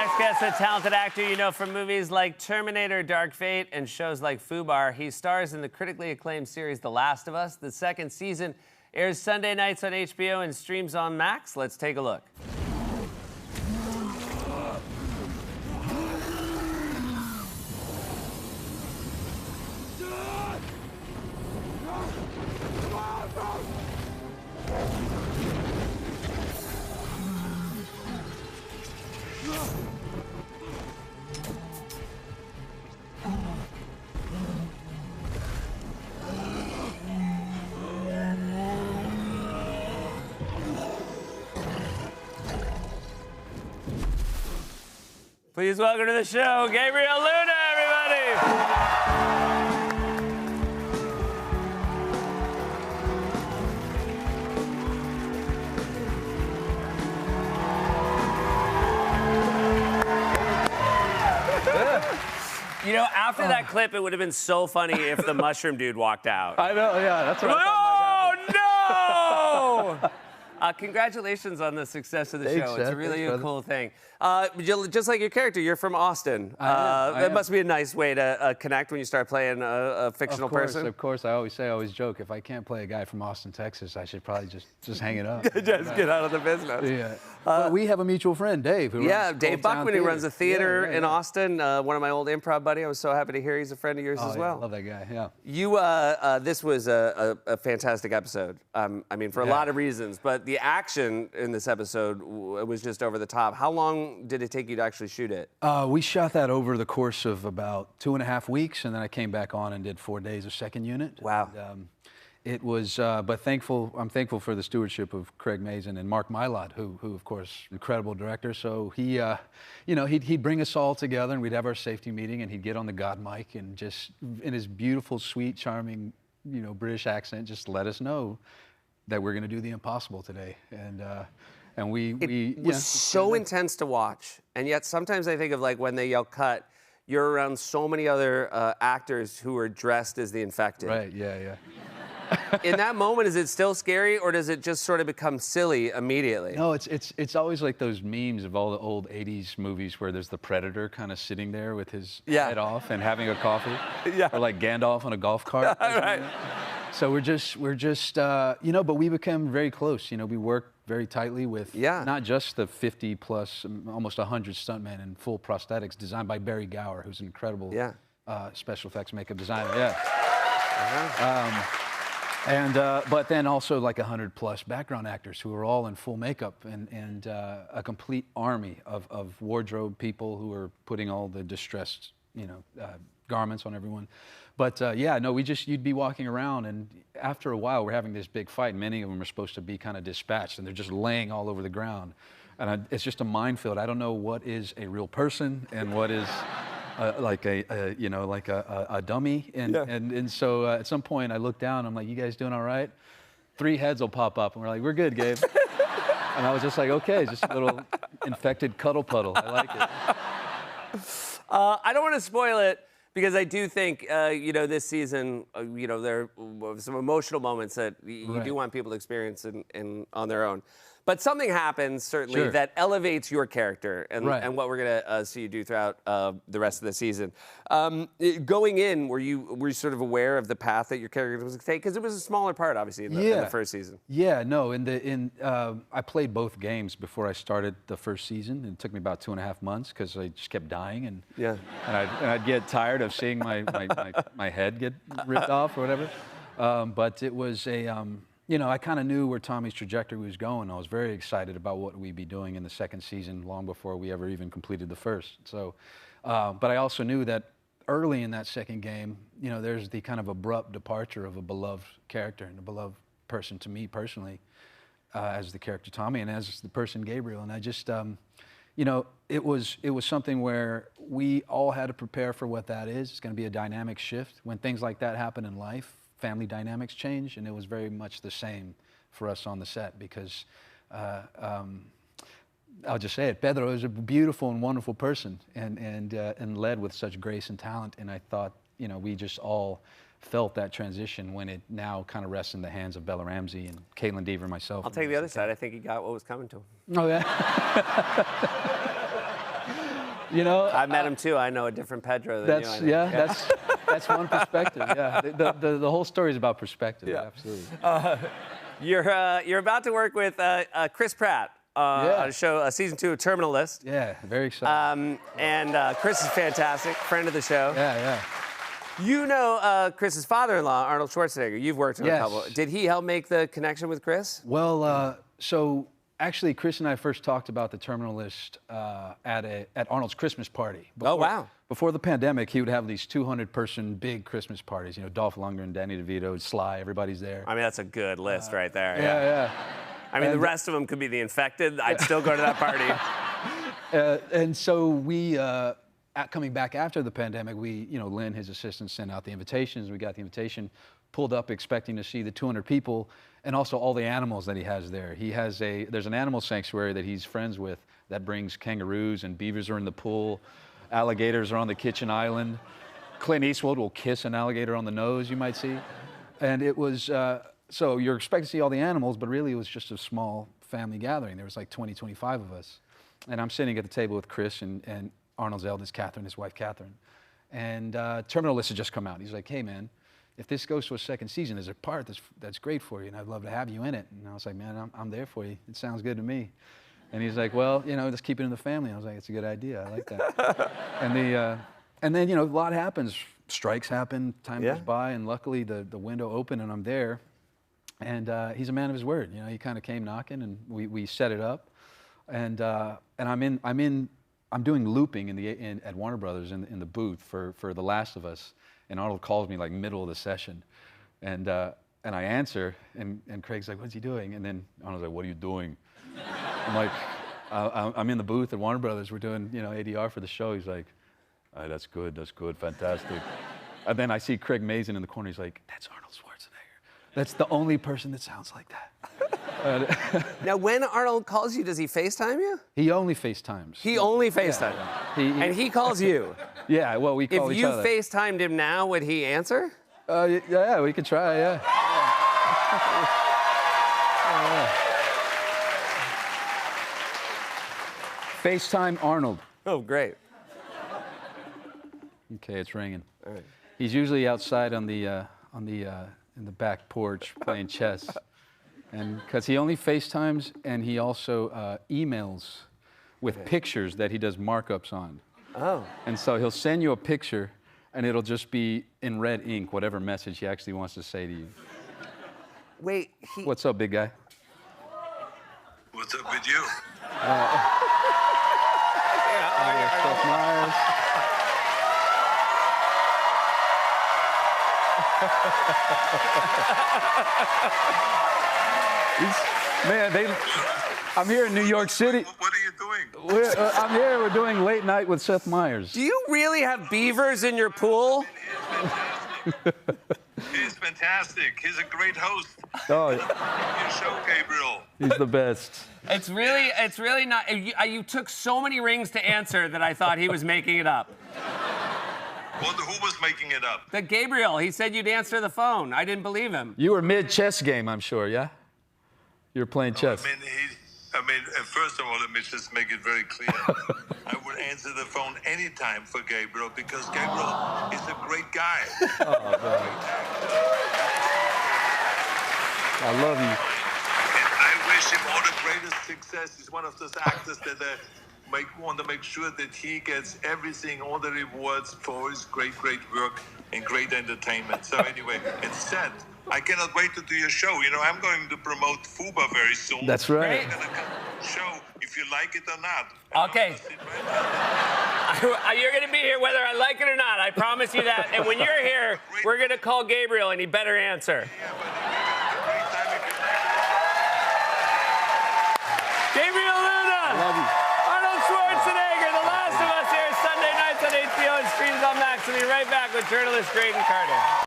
next guest, a talented actor you know from movies like Terminator, Dark Fate, and shows like Fubar. He stars in the critically acclaimed series The Last of Us. The second season airs Sunday nights on HBO and streams on Max. Let's take a look. Please welcome to the show, Gabriel Luna, everybody! You know, after that clip, it would have been so funny if the mushroom dude walked out. I know, yeah, that's what I thought might happen. Oh, no! Congratulations on the success of the Thanks, show. It's Seth. really Thanks, a cool thing. Just like your character, you're from Austin. I am. Must be a nice way to connect when you start playing a fictional person. Of course. I always joke, if I can't play a guy from Austin, Texas, I should probably just hang it up. Just get out of the business. Yeah. But we have a mutual friend, Dave. Who runs Dave Old Town Buckman, who runs a theater Yeah. in Austin. One of my old improv buddy. I was so happy to hear he's a friend of yours as well. I love that guy, yeah. You, this was a fantastic episode. I mean, for a lot of reasons, but the action in this episode was just over the top. How long did it take you to actually shoot it? We shot that over the course of about 2.5 weeks, and then I came back on and did 4 days of second unit. Wow. And, it was, but I'm thankful for the stewardship of Craig Mazin and Mark Mylod, who of course, incredible director. So he, he'd bring us all together, and we'd have our safety meeting, and he'd get on the God mic and just, in his beautiful, sweet, charming, British accent, just let us know that we're going to do the impossible today. And we It was so intense to watch, and yet sometimes I think of like when they yell cut, you're around so many other actors who are dressed as the infected. Right, yeah. In that moment, is it still scary, or does it just sort of become silly immediately? No, it's always like those memes of all the old 80s movies where there's the Predator kind of sitting there with his head off and having a coffee. Yeah. Or like Gandalf on a golf cart. Right. So we're just but we become very close. We work very tightly with not just the 50 plus, almost 100 stuntmen in full prosthetics designed by Barry Gower, who's an incredible special effects makeup designer. Yeah. But then also like 100 plus background actors who are all in full makeup and a complete army of wardrobe people who are putting all the distressed, garments on everyone. But you'd be walking around, and after a while we're having this big fight. Many of them are supposed to be kind of dispatched, and they're just laying all over the ground. And it's just a minefield. I don't know what is a real person and what is like a dummy. And so at some point I look down, I'm like, you guys doing all right? 3 heads will pop up, and we're like, we're good, Gabe. And I was just like, okay, just a little infected cuddle puddle. I like it. I don't want to spoil it, because I do think, this season, there are some emotional moments that you do want people to experience on their own. But something happens, certainly, that elevates your character and what we're going to see you do throughout the rest of the season. Going in, were you sort of aware of the path that your character was going to take? Because it was a smaller part, obviously, in the first season. Yeah, no. I played both games before I started the first season. It took me about 2.5 months because I just kept dying, and I'd get tired of seeing my head get ripped off or whatever. But it was I kind of knew where Tommy's trajectory was going. I was very excited about what we'd be doing in the second season long before we ever even completed the first. So, but I also knew that early in that second game, there's the kind of abrupt departure of a beloved character and a beloved person to me personally, as the character Tommy and as the person Gabriel. And I just, it was something where we all had to prepare for what that is. It's going to be a dynamic shift. When things like that happen in life, family dynamics change, and it was very much the same for us on the set because I'll just say it, Pedro is a beautiful and wonderful person and led with such grace and talent, and I thought, we just all felt that transition when it now kind of rests in the hands of Bella Ramsey and Caitlin Dever and myself. I'll take the other side. I think he got what was coming to him. Oh, yeah? You know, I met him too. I know a different Pedro than you. I know. That's one perspective. Yeah, the whole story is about perspective. Yeah. Absolutely. You're about to work with Chris Pratt on a show, season 2 of Terminal List. Yeah, very excited. And Chris is fantastic, friend of the show. Yeah. You know Chris's father-in-law, Arnold Schwarzenegger. You've worked with a couple. Did he help make the connection with Chris? Well, so actually, Chris and I first talked about the Terminal List at Arnold's Christmas party. Wow. Before the pandemic, he would have these 200-person big Christmas parties. You know, Dolph Lundgren, Danny DeVito, Sly, everybody's there. I mean, that's a good list right there. Yeah. I mean, the rest of them could be the infected. I'd still go to that party. And so we, coming back after the pandemic, Lynn, his assistant, sent out the invitations. We got the invitation, pulled up expecting to see the 200 people and also all the animals that he has there. There's an animal sanctuary that he's friends with that brings kangaroos, and beavers are in the pool. Alligators are on the kitchen island. Clint Eastwood will kiss an alligator on the nose, you might see. And it was, so you're expecting to see all the animals, but really it was just a small family gathering. There was like 20, 25 of us. And I'm sitting at the table with Chris and Arnold's eldest, Catherine, his wife, Catherine. And Terminal List had just come out. He's like, hey, man, if this goes to a second season, there's a part that's great for you, and I'd love to have you in it. And I was like, man, I'm there for you. It sounds good to me. And he's like, well, let's keep it in the family. I was like, it's a good idea. I like that. And then, a lot happens. Strikes happen, time goes by, and luckily the window opened and I'm there. And he's a man of his word. He kind of came knocking, and we set it up. And I'm doing looping at Warner Brothers in the booth for The Last of Us. And Arnold calls me like middle of the session. And I answer, and Craig's like, what's he doing? And then Arnold's like, what are you doing? I'm like, I'm in the booth at Warner Brothers. We're doing, ADR for the show. He's like, all right, that's good, fantastic. And then I see Craig Mazin in the corner. He's like, that's Arnold Schwarzenegger. That's the only person that sounds like that. Now, when Arnold calls you, does he FaceTime you? He only FaceTimes. He only FaceTimes. Yeah. And he calls you. Yeah, well, we call each other. If you FaceTimed him now, would he answer? Yeah, we could try, yeah. FaceTime Arnold. Oh, great. Okay, it's ringing. All right. He's usually outside in the back porch playing chess, and because he only FaceTimes and he also emails with pictures that he does markups on. Oh. And so he'll send you a picture, and it'll just be in red ink, whatever message he actually wants to say to you. Wait, What's up, big guy? What's up with you? Seth Meyers. I'm here in New York City. What are you doing? I'm here. We're doing Late Night with Seth Meyers. Do you really have beavers in your pool? He's fantastic. He's a great host. Oh, Your show, Gabriel. he's the best. It's really not. You took so many rings to answer that I thought he was making it up. Who was making it up? The Gabriel. He said you'd answer the phone. I didn't believe him. You were mid-chess game, I'm sure, yeah? You were playing chess. I mean, first of all, let me just make it very clear. I would answer the phone anytime for Gabriel because Gabriel is a great guy. Oh, man. I love you. And I wish him all the greatest success. He's one of those actors that want to make sure that he gets everything, all the rewards for his great work and great entertainment. So anyway, it's set. I cannot wait to do your show. I'm going to promote Fuba very soon. That's right. I'm going to come to the show if you like it or not. Okay. You're going to be here whether I like it or not. I promise you that. And when you're here, we're going to call Gabriel, and he better answer. Yeah, but we're going to have a great time if you like it. Gabriel Luna. I love you. Arnold Schwarzenegger, The Last of Us, here Sunday nights on HBO and streams on Max. We'll be right back with journalist Graydon Carter.